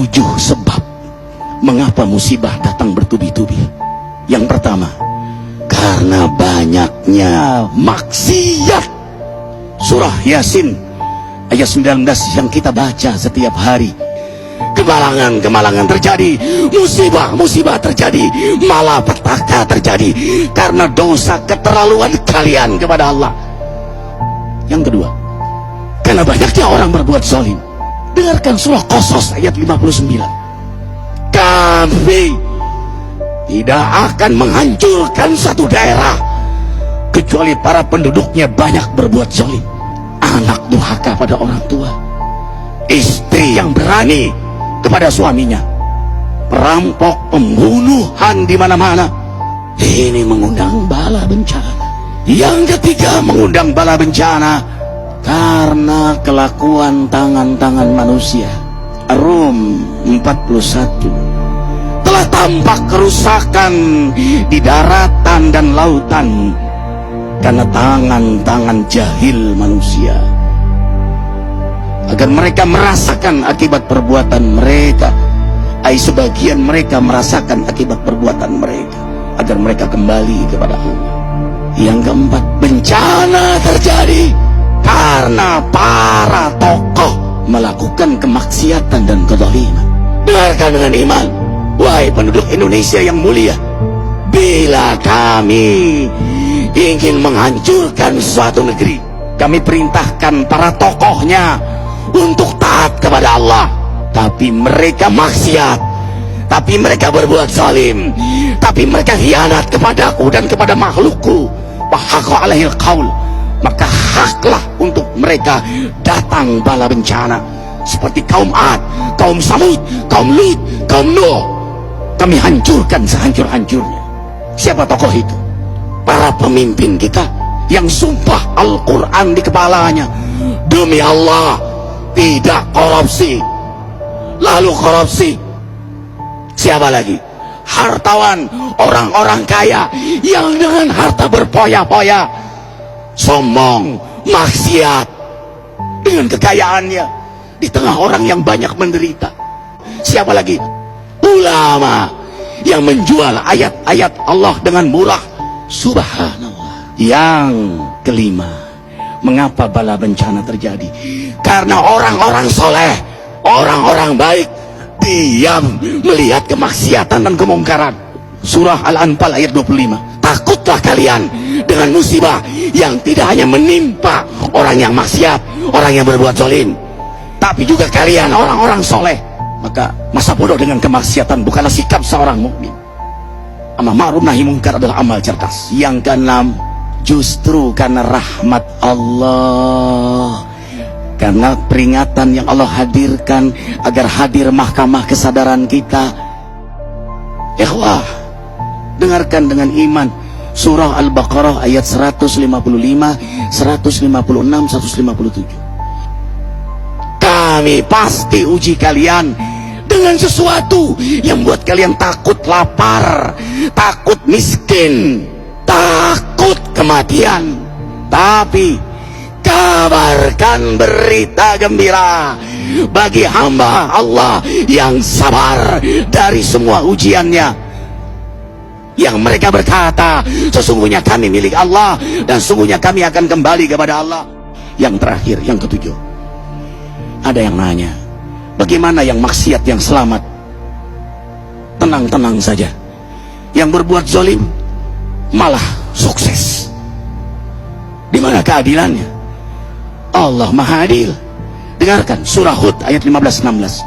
7 sebab mengapa musibah datang bertubi-tubi. Yang pertama, karena banyaknya maksiat. Surah Yasin ayat 19 yang kita baca setiap hari. Kemalangan terjadi, musibah terjadi, malapetaka terjadi karena dosa keterlaluan kalian kepada Allah. Yang kedua, karena banyaknya orang berbuat zalim. Dengarkan surah Qasas ayat 59. Kami tidak akan menghancurkan satu daerah kecuali para penduduknya banyak berbuat zalim. Anak durhaka pada orang tua, istri yang berani kepada suaminya, perampok, pembunuhan di mana-mana. Ini mengundang bala bencana. Yang ketiga, mengundang bala bencana karena kelakuan tangan-tangan manusia. Rum 41. Telah tampak kerusakan di daratan dan lautan karena tangan-tangan jahil manusia, agar mereka merasakan akibat perbuatan mereka. Sebagian mereka merasakan akibat perbuatan mereka, agar mereka kembali kepada Allah. Yang keempat, bencana terjadi karena para tokoh melakukan kemaksiatan dan kezaliman. Dengarkan dengan iman, wahai penduduk Indonesia yang mulia, bila kami ingin menghancurkan suatu negeri, kami perintahkan para tokohnya untuk taat kepada Allah, tapi mereka maksiat, tapi mereka berbuat zalim, tapi mereka khianat kepadaku dan kepada makhlukku. Fahaqa alaihil qaul, maka haklah untuk mereka datang bala bencana seperti kaum Ad, kaum Samud, kaum Lut, kaum Nuh. Kami hancurkan sehancur-hancurnya. Siapa tokoh itu? Para pemimpin kita yang sumpah Al-Quran di kepalanya, demi Allah tidak korupsi. Lalu korupsi. Siapa lagi? Hartawan, orang-orang kaya yang dengan harta berpoya-poya, sombong, maksiat dengan kekayaannya di tengah orang yang banyak menderita. Siapa lagi? Ulama yang menjual ayat-ayat Allah dengan murah. Subhanallah. Yang kelima, mengapa bala bencana terjadi? Karena orang-orang soleh, orang-orang baik diam melihat kemaksiatan dan kemungkaran. Surah Al-Anfal ayat 25. Takutlah kalian dengan musibah yang tidak hanya menimpa orang yang maksiat, orang yang berbuat zalim, tapi juga kalian orang-orang soleh. Maka masa bodoh dengan kemaksiatan bukanlah sikap seorang mukmin. Amar ma'ruf nahi munkar adalah amal cerdas. Yang keenam, justru karena rahmat Allah, karena peringatan yang Allah hadirkan agar hadir mahkamah kesadaran kita. Ikhwah, dengarkan dengan iman surah Al-Baqarah ayat 155, 156, 157. Kami pasti uji kalian dengan sesuatu yang buat kalian takut lapar, takut miskin, takut kematian. Tapi kabarkan berita gembira bagi hamba Allah yang sabar dari semua ujiannya, yang mereka berkata, sesungguhnya kami milik Allah dan sesungguhnya kami akan kembali kepada Allah. Yang terakhir, yang ketujuh, ada yang nanya, bagaimana yang maksiat yang selamat? Tenang-tenang saja. Yang berbuat zalim malah sukses. Di mana keadilannya? Allah Maha Adil. Dengarkan surah Hud ayat 15-16.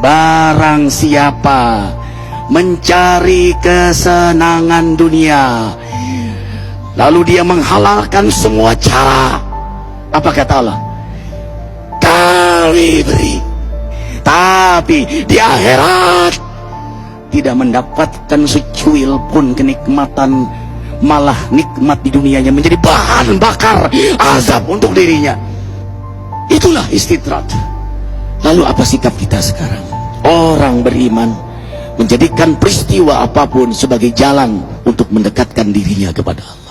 Barang siapa mencari kesenangan dunia, lalu dia menghalalkan semua cara, apa kata Allah? Kami beri, tapi di akhirat tidak mendapatkan secuil pun kenikmatan, malah nikmat di dunianya menjadi bahan bakar azab untuk dirinya. Itulah istidrat. Lalu apa sikap kita sekarang? Orang beriman menjadikan peristiwa apapun sebagai jalan untuk mendekatkan dirinya kepada Allah.